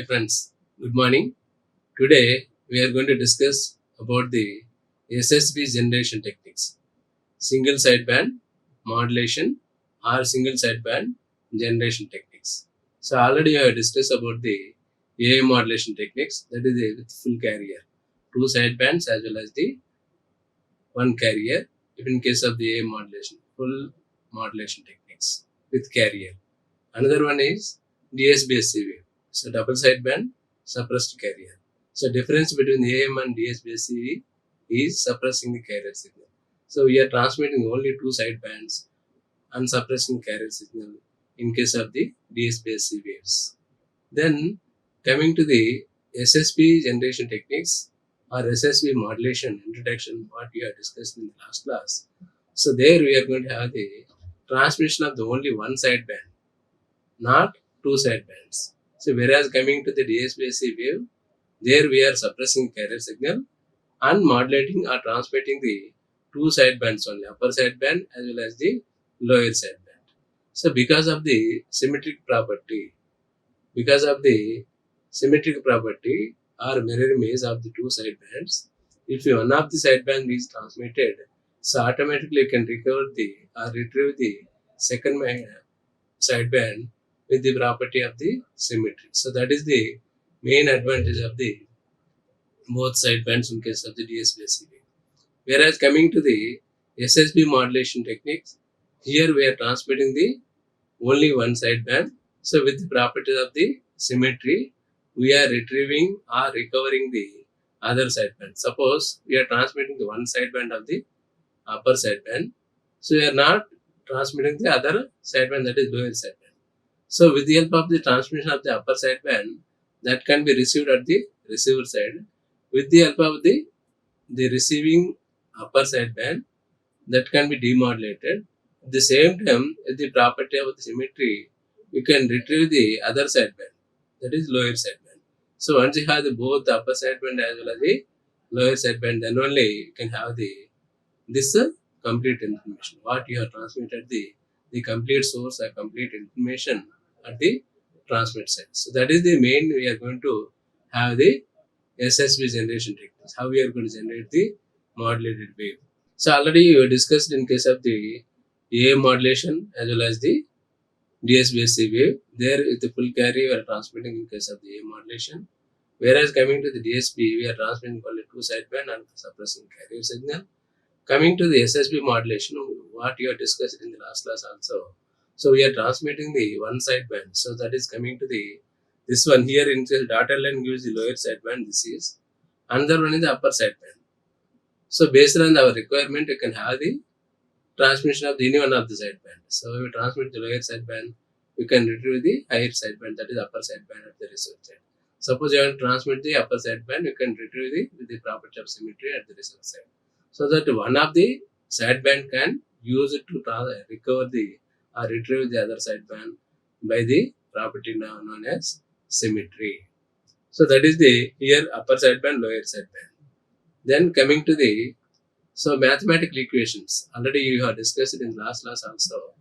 friends, good morning. Today we are going to discuss about the SSB Generation Techniques, single sideband modulation or single sideband generation techniques. So already I have discussed about the AA modulation techniques, that is with full carrier, two sidebands as well as the one carrier. If in case of the AA modulation, full modulation techniques with carrier. Another one is DSBSC wave. So double sideband suppressed carrier. So difference between AM and DSBSC is suppressing the carrier signal. So we are transmitting only two sidebands and suppressing carrier signal in case of the DSBSC waves. Then coming to the SSB generation techniques or SSB modulation introduction, what we have discussed in the last class. So there we are going to have the transmission of the only one sideband, not two sidebands. So whereas coming to the DSBSC wave, there we are suppressing carrier signal and modulating or transmitting the two sidebands only, upper sideband as well as the lower sideband. So because of the symmetric property or mirror image of the two sidebands, if one of the sideband is transmitted, so automatically you can retrieve the second sideband with the property of the symmetry. So that is the main advantage of the both sidebands in case of the DSBSC wave. Whereas coming to the SSB modulation techniques, here we are transmitting the only one sideband. So with the properties of the symmetry, we are retrieving or recovering the other sideband. Suppose we are transmitting the one sideband of the upper sideband, so we are not transmitting the other sideband, that is lower sideband. So with the help of the transmission of the upper sideband, that can be received at the receiver side. With the help of the receiving upper sideband, that can be demodulated. At the same time, with the property of the symmetry, you can retrieve the other sideband, that is lower sideband. So once you have the both the upper sideband as well as the lower sideband, then only you can have this complete information. What you have transmitted, the complete source or complete information at the transmit side. So that is the main, we are going to have the SSB generation techniques, how we are going to generate the modulated wave. So already we discussed in case of the AA modulation as well as the DSBSC wave. There with the full carrier we are transmitting in case of the AA modulation. Whereas coming to the DSB, we are transmitting only two sideband and suppressing carrier signal. Coming to the SSB modulation, what you have discussed in the last class also. So we are transmitting the one sideband. So that is coming to this one here in the dotted line gives the lower sideband. This is another one is the upper sideband. So based on our requirement, you can have the transmission of any one of the sideband. So if we transmit the lower sideband, we can retrieve the higher sideband, that is upper sideband at the receiver side. Suppose you want to transmit the upper sideband, you can retrieve with the property of symmetry at the receiver side. So that one of the sideband can use it to recover or retrieve the other sideband by the property now known as symmetry. So that is the here upper sideband, lower sideband. Then coming to the mathematical equations. Already you have discussed it in the last class also.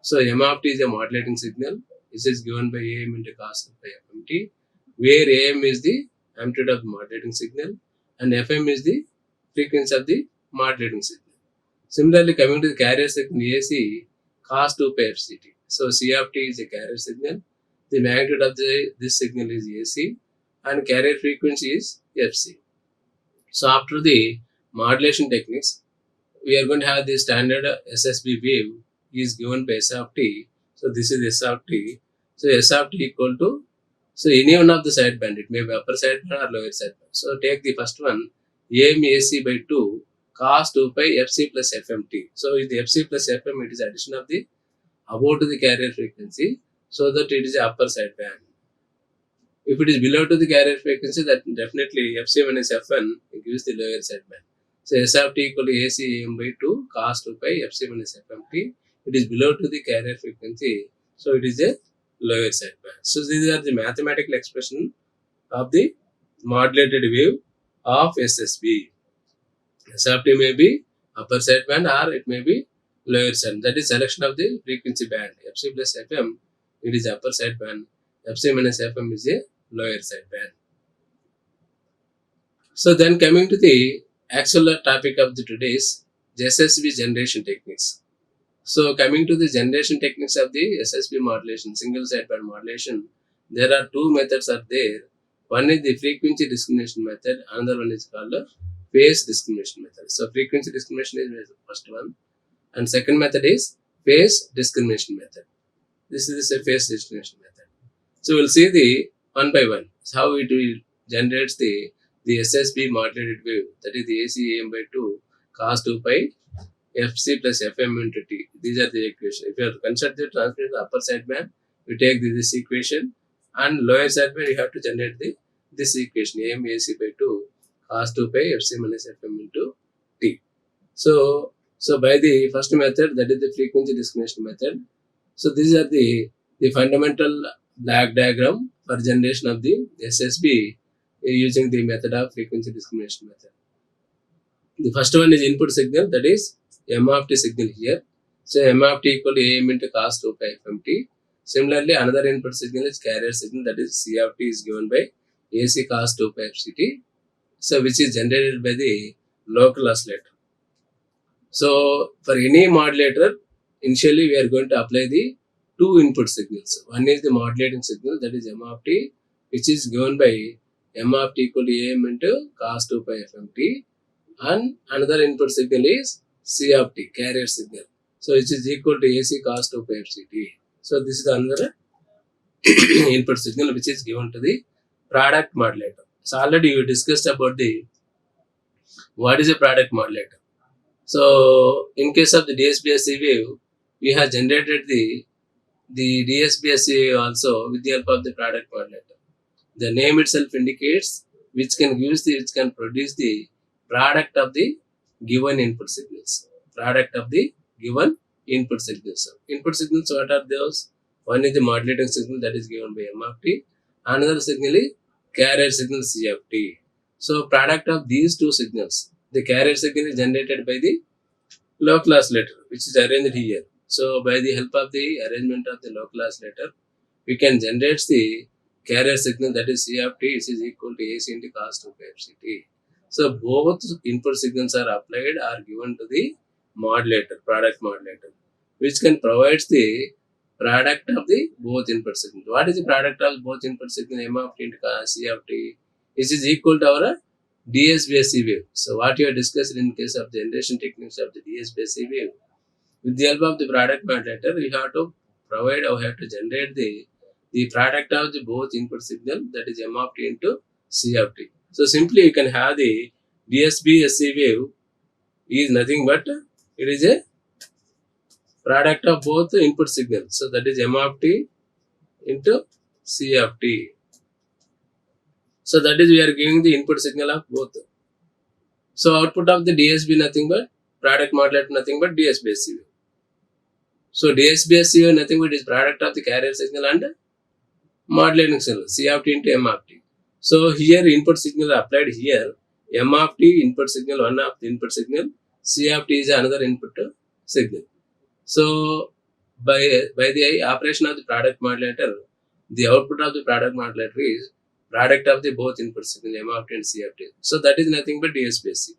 So m of t is a modulating signal. This is given by am into cos by fmt, where am is the amplitude of the modulating signal and fm is the frequency of the modulating signal. Similarly, coming to the carrier signal AC, cos 2 pi fct. So c of t is a carrier signal. The magnitude of this signal is AC and carrier frequency is fc. So after the modulation techniques, we are going to have the standard SSB wave is given by S of t. So this is S of t. So S of t equal to, so any one of the sideband, it may be upper sideband or lower sideband. So take the first one, AM AC by 2 cos 2 pi fc plus fmt. So with the fc plus fm, it is addition of the above to the carrier frequency, so that it is the upper sideband. If it is below to the carrier frequency, that definitely fc minus fn gives the lower sideband. So S of t equal to AC AM by 2 cos 2 pi fc minus fmt. It is below to the carrier frequency, so it is a lower sideband. So these are the mathematical expression of the modulated wave of SSB. S of t may be upper sideband or it may be lower sideband. That is selection of the frequency band. Fc plus fm, it is upper sideband. Fc minus fm is a lower sideband. So then coming to the actual topic of the today's SSB generation techniques. So coming to the generation techniques of the SSB modulation, single sideband modulation, there are two methods are there. One is the frequency discrimination method, another one is called the phase discrimination method. So frequency discrimination is the first one, and second method is phase discrimination method. This is a phase discrimination method. So we'll see the one by one how it will generate the SSB modulated wave, that is the AC AM by 2 cos 2 pi Fc plus Fm into T. These are the equations. If you have to consider the transmit the upper sideband, you take this equation, and lower sideband you have to generate this equation AM AC by 2 cos 2 pi Fc minus Fm into T. So by the first method, that is the frequency discrimination method. So these are the fundamental black diagram for generation of the SSB using the method of frequency discrimination method. The first one is input signal, that is m of t signal here. So m of t equal to am into cos 2 pi fmt. Similarly, another input signal is carrier signal, that is c of t is given by ac cos 2 pi fct. So which is generated by the local oscillator. So for any modulator, initially we are going to apply the two input signals. One is the modulating signal, that is m of t, which is given by m of t equal to am into cos 2 pi fmt, and another input signal is c of t, carrier signal. So it is equal to ac cos 2 pi fct. So this is another input signal which is given to the product modulator. So already you discussed about the what is a product modulator. So in case of the DSBSC wave, we have generated the DSBSC wave also with the help of the product modulator. The name itself indicates which can produce the product of the given input signals. Product of the given input signals. Input signals, what are those? One is the modulating signal, that is given by m of t. Another signal is carrier signal c of t. So product of these two signals, the carrier signal is generated by the local oscillator, which is arranged here. So by the help of the arrangement of the local oscillator, we can generate the carrier signal, that is c of t, which is equal to ac into cos 2 pi fct. So both input signals are applied or given to the modulator, product modulator, which can provide the product of the both input signals. What is the product of both input signal? M of t into c of t, which is equal to our DSBSC wave. So what you have discussed in case of the generation techniques of the DSBSC wave, with the help of the product modulator, you have to provide or have to generate the product of the both input signal, that is m of t into c of t. So simply you can have the DSBSC wave is nothing but it is a product of both input signals. So that is m of t into c of t. So that is we are giving the input signal of both. So output of the DSB nothing but product modulator nothing but DSBSC wave. So DSBSC wave nothing but is product of the carrier signal and modulating signal c of t into m of t. So here input signal applied here, m of t input signal, one of the input signal, c of t is another input signal. So by the operation of the product modulator, the output of the product modulator is product of the both input signal m of t and c of t. So that is nothing but DSBSC.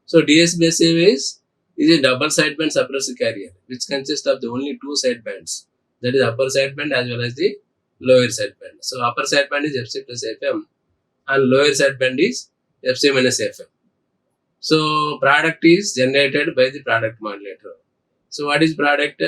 So DSBSC is a double sideband suppressive carrier which consists of the only two sidebands, that is upper sideband as well as the lower sideband. So upper sideband is Fc plus Fm and lower sideband is Fc minus Fm. So product is generated by the product modulator. So what is product?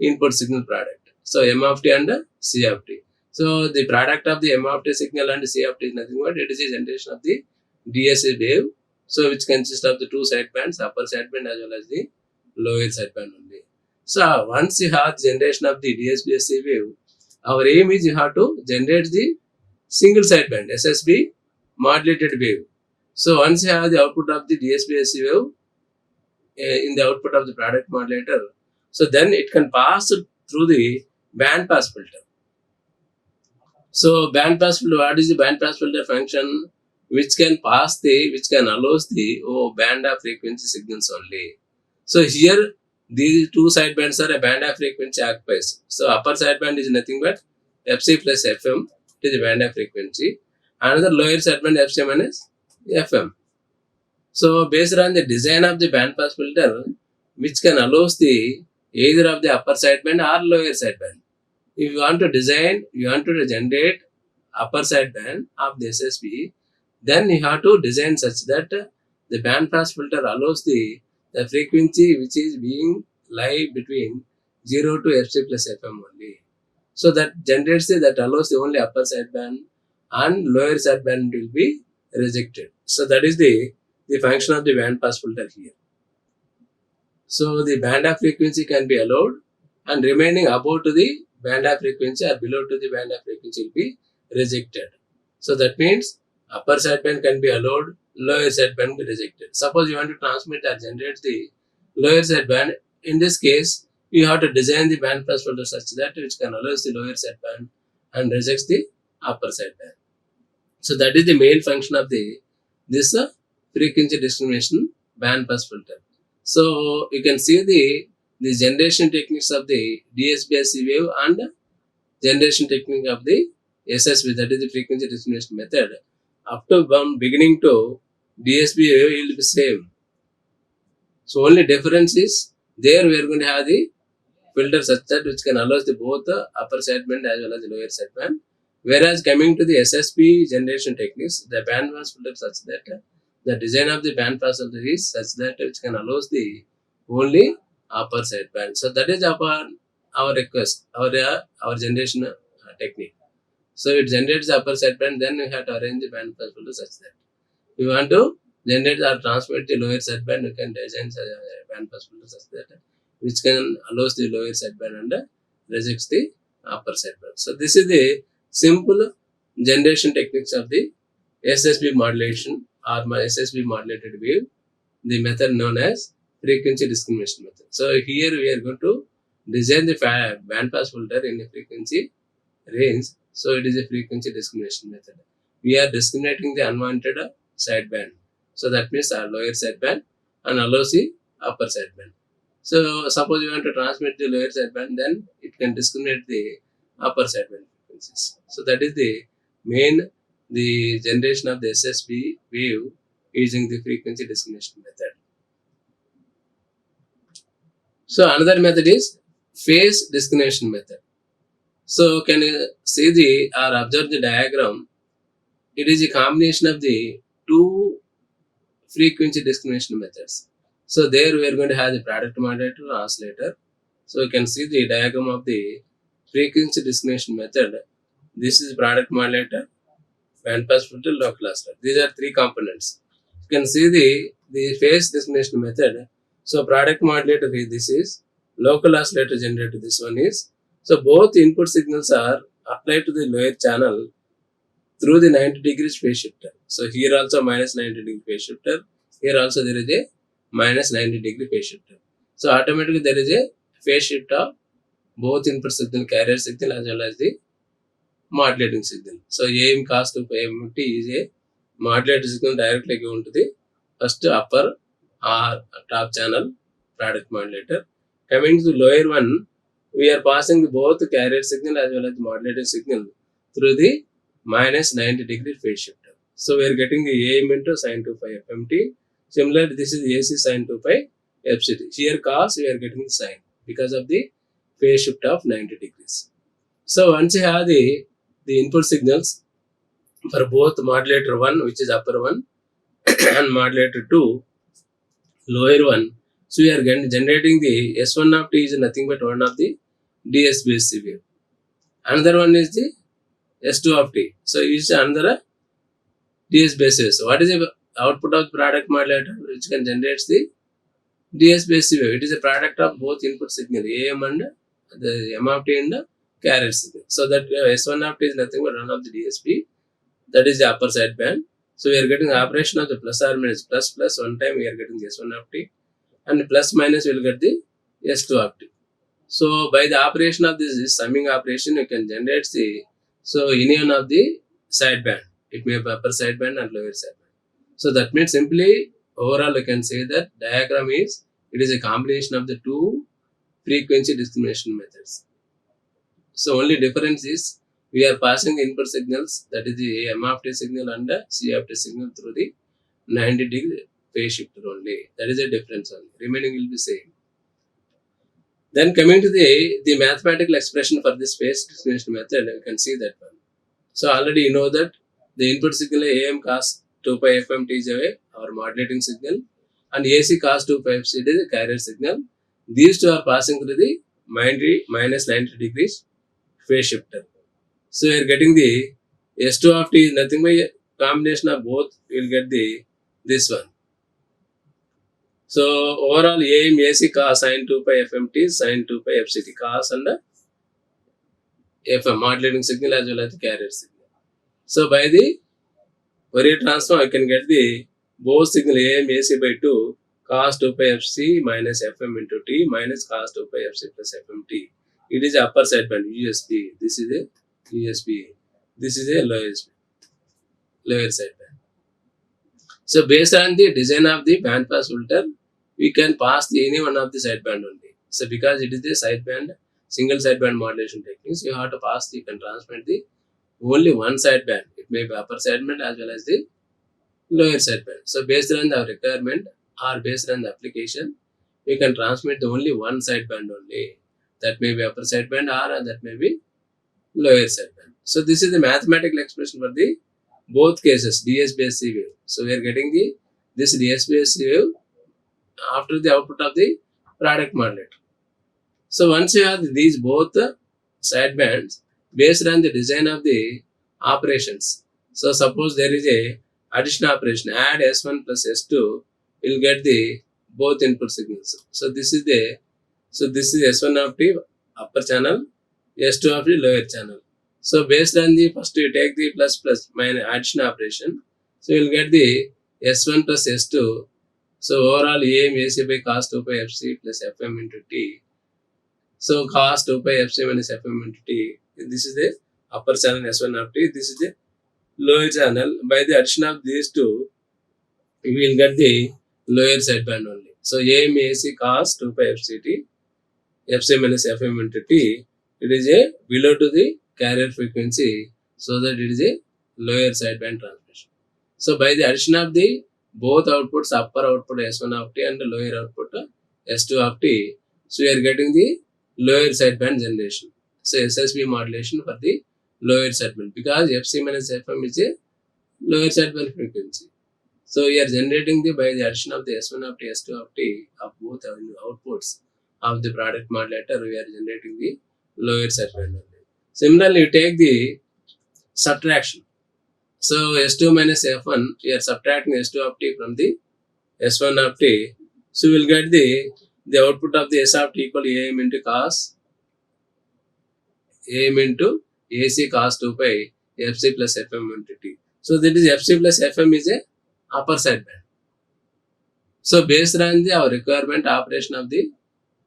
Input signal product. So m of t and c of t. So the product of the m of t signal and c of t is nothing but it is a generation of the DSA wave. So which consists of the two sidebands, upper sideband as well as the lower sideband only. So once you have the generation of the DSBSC wave, our aim is you have to generate the single sideband SSB modulated wave. So once you have the output of the DSBSC wave in the output of the product modulator, so then it can pass through the band pass filter. So band pass filter, what is the band pass filter function? Which can allows the band of frequency signals only. So here these two sidebands are a band of frequency occupies. So upper sideband is nothing but Fc plus Fm It is the band of frequency. Another lower sideband FC minus FM. So based on the design of the band pass filter, which can allows the either of the upper sideband or lower sideband. If you want to design, you want to generate upper sideband of the SSB, then you have to design such that the band pass filter allows the frequency which is being lie between 0 to FC plus FM only. So that generates that allows the only upper sideband and lower sideband will be rejected. So that is the function of the band pass filter here. So the band of frequency can be allowed and remaining above to the band of frequency or below to the band of frequency will be rejected. So that means upper sideband can be allowed, lower sideband will be rejected. Suppose you want to transmit or generate the lower sideband, in this case you have to design the band pass filter such that which can allow the lower sideband and rejects the upper sideband. So that is the main function of this frequency discrimination band pass filter. So you can see the generation techniques of the DSBSC wave and generation technique of the SSB, that is the frequency discrimination method. Up to from beginning to DSB wave will be same. So only difference is there we are going to have the filter such that which can allow the both the upper sideband as well as the lower sideband. Whereas coming to the SSB generation techniques, the band pass filter such that the design of the band pass filter is such that which can allow the only upper sideband. So that is our request, our generation technique. So it generates the upper sideband, then we have to arrange the band pass filter such that we want to generate or transmit the lower sideband, you can design a band pass filter such that which can allows the lower sideband and rejects the upper sideband. So this is the simple generation techniques of the SSB modulation or SSB modulated wave, the method known as frequency discrimination method. So here we are going to design the band pass filter in a frequency range. So it is a frequency discrimination method. We are discriminating the unwanted sideband. So that means our lower sideband and allows the upper sideband. So suppose you want to transmit the lower sideband, then it can discriminate the upper sideband frequencies. So that is the main generation of the SSB wave using the frequency discrimination method. So another method is phase discrimination method. So can you see or observe the diagram? It is a combination of the two frequency discrimination methods. So there we are going to have the product modulator and oscillator. So you can see the diagram of the frequency discrimination method. This is product modulator, band pass filter, local oscillator. These are three components. You can see the phase discrimination method. So product modulator, this is local oscillator generator, this one is. So both input signals are applied to the lower channel through the 90 degrees phase shifter. So here also minus 90 degree phase shifter. Here also there is a minus 90 degree phase shifter. So automatically there is a phase shift of both input signal, carrier signal as well as the modulating signal. So AM cos to MT is a modulated signal directly given to the first upper or top channel product modulator. Coming to the lower one, we are passing both the carrier signal as well as the modulated signal through the minus 90 degree phase shifter. So we are getting the AM into sin 2 pi FMT. Similarly, this is AC sin 2 pi FCT. Here cos we are getting the sin because of the phase shift of 90 degrees. So once you have the input signals for both modulator 1, which is upper one, and modulator 2, lower one. So we are generating the S1 of t is nothing but one of the DSBSC wave. Another one is the S2 of t. So is another DSBSC. So what is the output of product modulator which can generate the DSBSC wave? It is a product of both input signal AM and the M of t and the carrier signal. So that S1 of t is nothing but one of the DSB. That is the upper sideband. So we are getting the operation of the plus or minus plus one time we are getting the S1 of t, and plus minus we will get the S2 of t. So by the operation of this summing operation, you can generate the union of the sideband. It may be upper sideband and lower sideband. So that means simply overall you can say that diagram is it is a combination of the two frequency discrimination methods. So only difference is we are passing the input signals, that is the M of t signal and the C of t signal through the 90-degree phase shifter only. That is a difference only. Remaining will be same. Then coming to the mathematical expression for this phase discrimination method, you can see that one. So already you know that the input signal AM cos 2 pi FMT is our modulating signal, and AC cos 2 pi FC is a carrier signal. These two are passing through the minus 90 degrees phase shifter. So you are getting the S2 of t is nothing but a combination of both. You will get this one. So overall AM AC cos sin 2 pi FMT sin 2 pi FCT cos and FM modulating signal as well as the carrier signal. So by the Fourier transform, I can get the both signal AM AC by 2 cos 2 pi FC minus FM into T minus cos 2 pi FC plus FMT. It is upper sideband USB. This is a USB. This is a lower sideband. So based on the design of the band pass filter, we can pass any one of the sideband only. So because it is the sideband, single sideband modulation techniques, you have to pass, you can transmit the only one sideband. It may be upper sideband as well as the lower sideband. So based on the requirement or based on the application, we can transmit the only one sideband only. That may be upper sideband or that may be lower sideband. So this is the mathematical expression for the both cases, DSBSC wave. So we are getting this DSBSC wave after the output of the product modulator. So once you have these both sidebands, based on the design of the operations. So suppose there is a addition operation, add S1 plus S2, will get the both input signals. So this is S1 of the upper channel, S2 of the lower channel. So based on the first you take the plus minus addition operation. So you will get the S1 plus S2. So overall AM AC by cos 2 pi FC plus FM into T. So cos 2 pi FC minus FM into T. This is the upper channel S1 of T. This is the lower channel. By the addition of these two, we will get the lower sideband only. So AM AC cos 2 pi FCT, FC minus FM into T. It is a below to the carrier frequency, so that it is a lower sideband transmission. So by the addition of the both outputs, upper output S1 of T and the lower output S2 of T, so we are getting the lower sideband generation. So SSB modulation for the lower sideband, because FC minus FM is a lower sideband frequency. So we are generating by the addition of the S1 of T, S2 of T of both outputs of the product modulator, we are generating the lower sideband only. Similarly, you take the subtraction. So S2 minus F1, we are subtracting S2 of T from the S1 of T. So we will get the output of the S of T equal AM into AC cos 2 pi FC plus FM into T. So that is FC plus FM is a upper sideband. So based on our requirement operation of the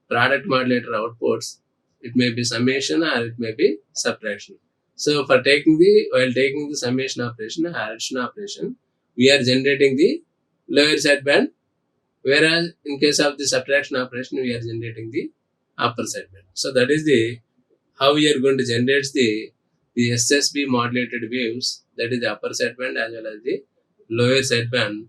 product modulator outputs, it may be summation or it may be subtraction. So for while taking the summation operation, addition operation, we are generating the lower sideband, whereas in case of the subtraction operation, we are generating the upper sideband. So that is how we are going to generate the SSB modulated waves, that is the upper sideband as well as the lower sideband,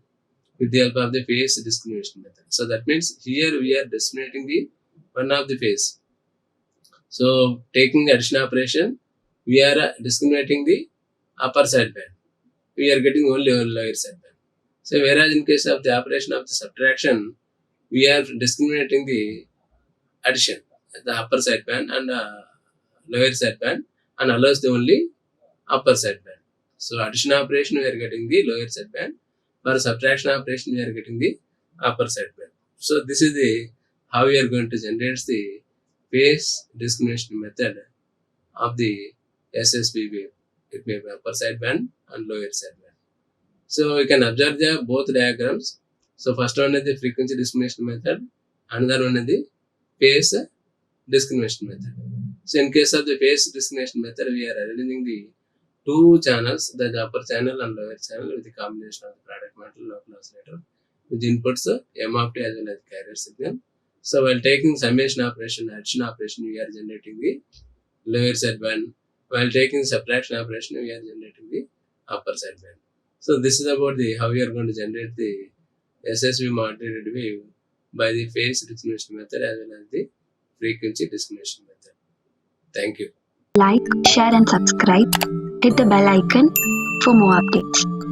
with the help of the phase discrimination method. So that means here we are discriminating the one of the phase. So taking the addition operation, we are discriminating the upper sideband. We are getting only lower sideband. So whereas in case of the operation of the subtraction, we are discriminating the addition, the upper sideband and lower sideband, and allows the only upper sideband. So addition operation, we are getting the lower sideband. For subtraction operation, we are getting the upper sideband. So this is how we are going to generate the phase discrimination method of the SSB wave. It may be upper sideband and lower sideband. So you can observe both diagrams. So first one is the frequency discrimination method, another one is the phase discrimination method. So in case of the phase discrimination method, we are arranging the two channels, the upper channel and lower channel, with the combination of the product modulator, local oscillator, with the inputs M of T as well as carrier signal. So while taking summation operation, addition operation, we are generating the lower sideband, While taking subtraction operation, we are generating the upper sideband. So this is about the how we are going to generate the SSB modulated wave by the phase discrimination method as well as the frequency discrimination method. Thank you. Like, share and subscribe. Hit the bell icon for more updates.